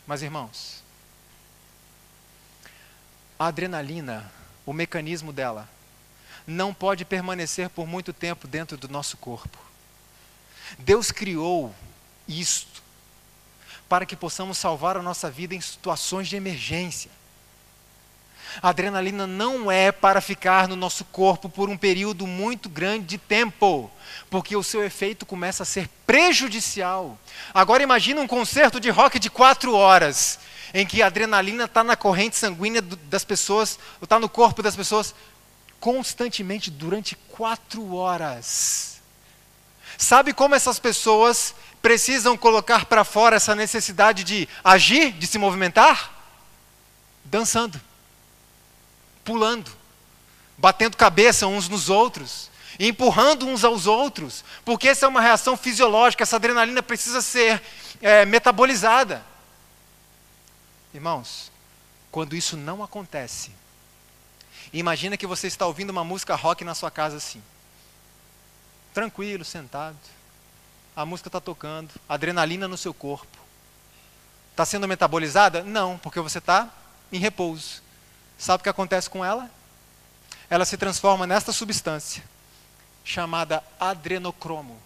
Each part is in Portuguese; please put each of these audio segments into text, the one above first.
Mas, irmãos, a adrenalina, o mecanismo dela, não pode permanecer por muito tempo dentro do nosso corpo. Deus criou isto para que possamos salvar a nossa vida em situações de emergência. A adrenalina não é para ficar no nosso corpo por um período muito grande de tempo, porque o seu efeito começa a ser prejudicial. Agora imagine um concerto de rock de 4 horas, em que a adrenalina está na corrente sanguínea das pessoas, está no corpo das pessoas, constantemente durante 4 horas. Sabe como essas pessoas precisam colocar para fora essa necessidade de agir, de se movimentar? Dançando, pulando, batendo cabeça uns nos outros, empurrando uns aos outros, porque essa é uma reação fisiológica, essa adrenalina precisa ser metabolizada. Irmãos, quando isso não acontece, imagina que você está ouvindo uma música rock na sua casa assim, tranquilo, sentado, a música está tocando, adrenalina no seu corpo. Está sendo metabolizada? Não, porque você está em repouso. Sabe o que acontece com ela? Ela se transforma nesta substância, chamada adrenocromo,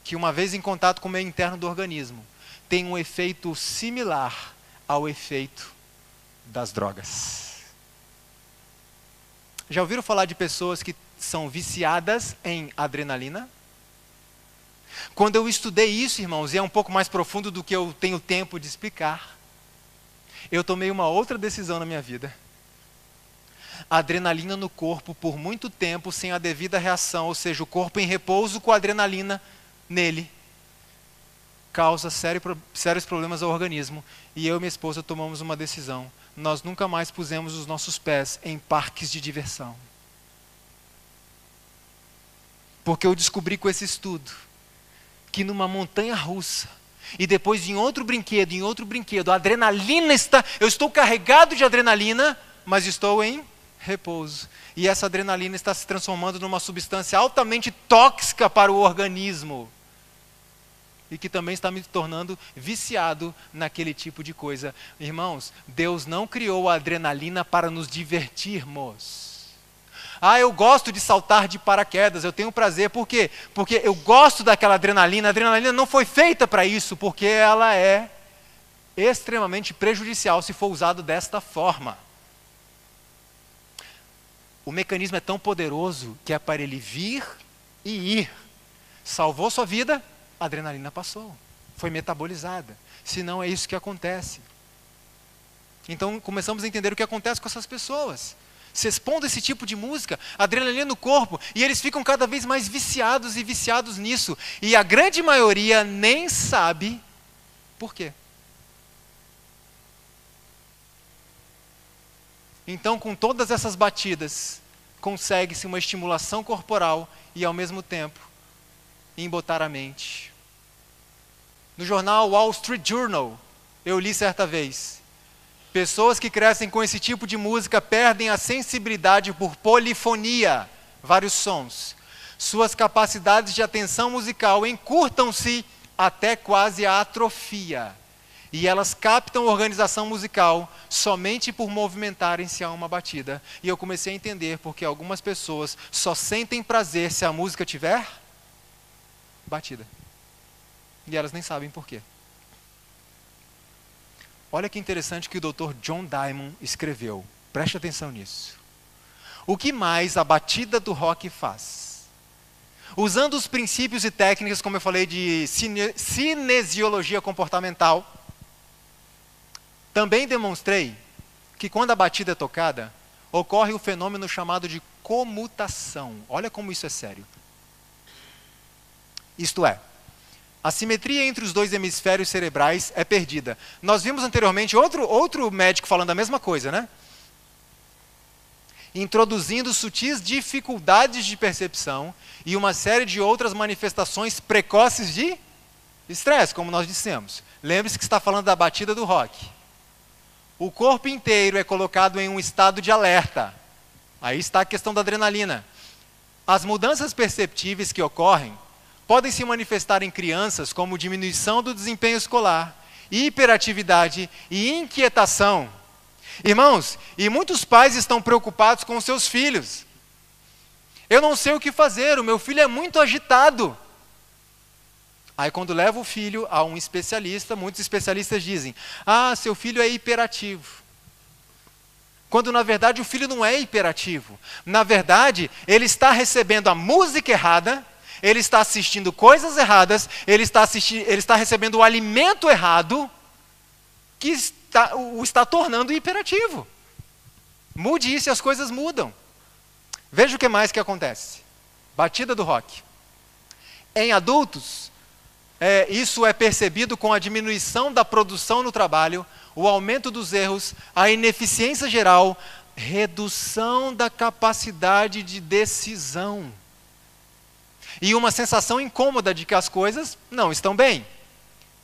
que uma vez em contato com o meio interno do organismo, tem um efeito similar ao efeito das drogas. Já ouviram falar de pessoas que são viciadas em adrenalina? Quando eu estudei isso, irmãos, e é um pouco mais profundo do que eu tenho tempo de explicar, eu tomei uma outra decisão na minha vida. A adrenalina no corpo por muito tempo sem a devida reação, ou seja, o corpo em repouso com a adrenalina nele, causa sérios problemas ao organismo. E eu e minha esposa tomamos uma decisão. Nós nunca mais pusemos os nossos pés em parques de diversão. Porque eu descobri com esse estudo que numa montanha russa, e depois em outro brinquedo, a adrenalina eu estou carregado de adrenalina, mas estou em repouso. E essa adrenalina está se transformando numa substância altamente tóxica para o organismo. E que também está me tornando viciado naquele tipo de coisa. Irmãos, Deus não criou a adrenalina para nos divertirmos. Eu gosto de saltar de paraquedas, eu tenho prazer. Por quê? Porque eu gosto daquela adrenalina. A adrenalina não foi feita para isso, porque ela é extremamente prejudicial se for usado desta forma. O mecanismo é tão poderoso que é para ele vir e ir. Salvou sua vida, a adrenalina passou, foi metabolizada. Senão é isso que acontece. Então começamos a entender o que acontece com essas pessoas. Se expondo a esse tipo de música, adrenalina no corpo, e eles ficam cada vez mais viciados e viciados nisso. E a grande maioria nem sabe por quê. Então, com todas essas batidas, consegue-se uma estimulação corporal e, ao mesmo tempo, embotar a mente. No jornal Wall Street Journal, eu li certa vez: pessoas que crescem com esse tipo de música perdem a sensibilidade por polifonia, vários sons. Suas capacidades de atenção musical encurtam-se até quase a atrofia. E elas captam a organização musical somente por movimentarem-se a uma batida. E eu comecei a entender porque algumas pessoas só sentem prazer se a música tiver batida. E elas nem sabem por quê. Olha que interessante que o Dr. John Diamond escreveu. Preste atenção nisso. O que mais a batida do rock faz? Usando os princípios e técnicas, como eu falei, de cinesiologia comportamental, também demonstrei que quando a batida é tocada, ocorre o fenômeno chamado de comutação. Olha como isso é sério. Isto é, a simetria entre os dois hemisférios cerebrais é perdida. Nós vimos anteriormente outro médico falando a mesma coisa, né? Introduzindo sutis dificuldades de percepção e uma série de outras manifestações precoces de estresse, como nós dissemos. Lembre-se que está falando da batida do rock. O corpo inteiro é colocado em um estado de alerta. Aí está a questão da adrenalina. As mudanças perceptíveis que ocorrem podem se manifestar em crianças como diminuição do desempenho escolar hiperatividade e inquietação. Irmãos, e muitos pais estão preocupados com seus filhos. Eu não sei o que fazer, o meu filho é muito agitado. Aí quando leva o filho a um especialista, muitos especialistas dizem, seu filho é hiperativo. Quando na verdade o filho não é hiperativo. Na verdade, ele está recebendo a música errada, ele está assistindo coisas erradas, ele está recebendo o alimento errado, que o está tornando hiperativo. Mude isso e as coisas mudam. Veja o que mais que acontece. Batida do rock. Em adultos, isso é percebido com a diminuição da produção no trabalho, o aumento dos erros, a ineficiência geral, redução da capacidade de decisão. E uma sensação incômoda de que as coisas não estão bem.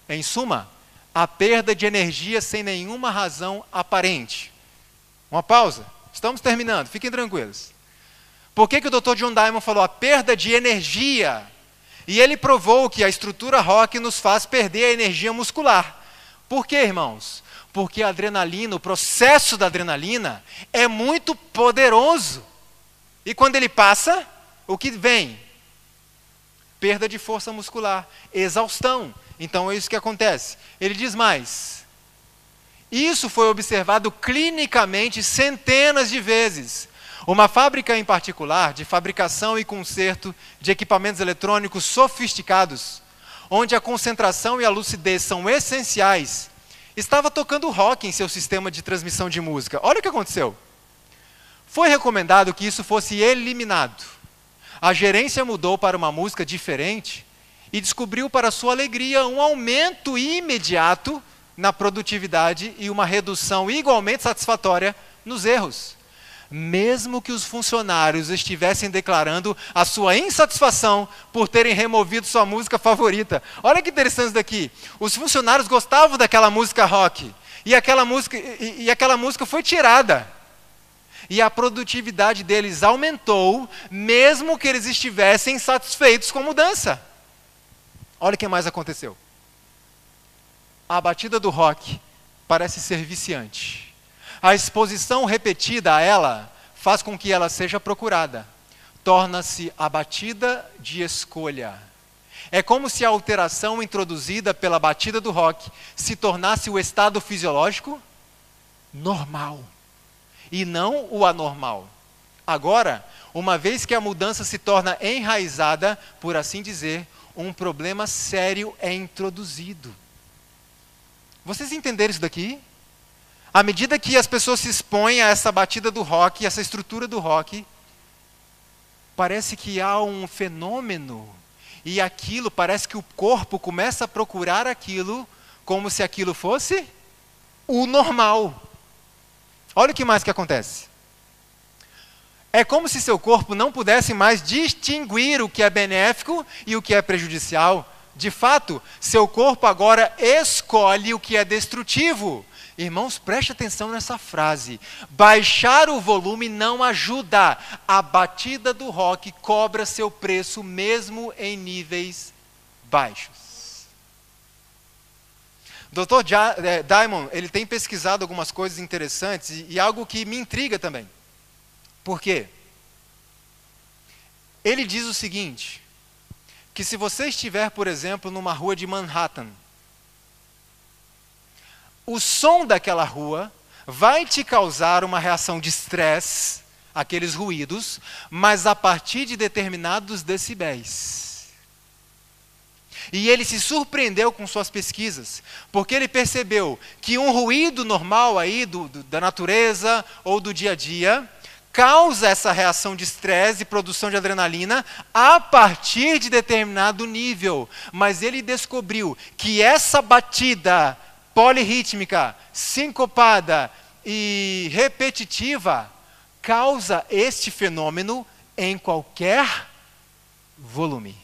Em suma, a perda de energia sem nenhuma razão aparente. Uma pausa. Estamos terminando, fiquem tranquilos. Por que o Dr. John Diamond falou a perda de energia? E ele provou que a estrutura rock nos faz perder a energia muscular. Por quê, irmãos? Porque a adrenalina, o processo da adrenalina é muito poderoso. E quando ele passa, o que vem? Perda de força muscular, exaustão. Então é isso que acontece. Ele diz mais. Isso foi observado clinicamente centenas de vezes. Uma fábrica em particular, de fabricação e conserto de equipamentos eletrônicos sofisticados, onde a concentração e a lucidez são essenciais, estava tocando rock em seu sistema de transmissão de música. Olha o que aconteceu. Foi recomendado que isso fosse eliminado. A gerência mudou para uma música diferente e descobriu, para sua alegria, um aumento imediato na produtividade e uma redução igualmente satisfatória nos erros. Mesmo que os funcionários estivessem declarando a sua insatisfação por terem removido sua música favorita. Olha que interessante isso daqui. Os funcionários gostavam daquela música rock. E aquela música foi tirada. E a produtividade deles aumentou, mesmo que eles estivessem satisfeitos com a mudança. Olha o que mais aconteceu. A batida do rock parece ser viciante. A exposição repetida a ela faz com que ela seja procurada. Torna-se a batida de escolha. É como se a alteração introduzida pela batida do rock se tornasse o estado fisiológico normal e não o anormal. Agora, uma vez que a mudança se torna enraizada, por assim dizer, um problema sério é introduzido. Vocês entenderam isso daqui? À medida que as pessoas se expõem a essa batida do rock, essa estrutura do rock, parece que há um fenômeno, e aquilo, parece que o corpo começa a procurar aquilo, como se aquilo fosse o normal. Olha o que mais que acontece. É como se seu corpo não pudesse mais distinguir o que é benéfico e o que é prejudicial. De fato, seu corpo agora escolhe o que é destrutivo. Irmãos, preste atenção nessa frase. Baixar o volume não ajuda. A batida do rock cobra seu preço mesmo em níveis baixos. Dr. Diamond, ele tem pesquisado algumas coisas interessantes e algo que me intriga também. Por quê? Ele diz o seguinte, que se você estiver, por exemplo, numa rua de Manhattan, o som daquela rua vai te causar uma reação de estresse, aqueles ruídos, mas a partir de determinados decibéis. E ele se surpreendeu com suas pesquisas, porque ele percebeu que um ruído normal aí da natureza ou do dia a dia causa essa reação de estresse e produção de adrenalina a partir de determinado nível. Mas ele descobriu que essa batida polirrítmica, sincopada e repetitiva causa este fenômeno em qualquer volume.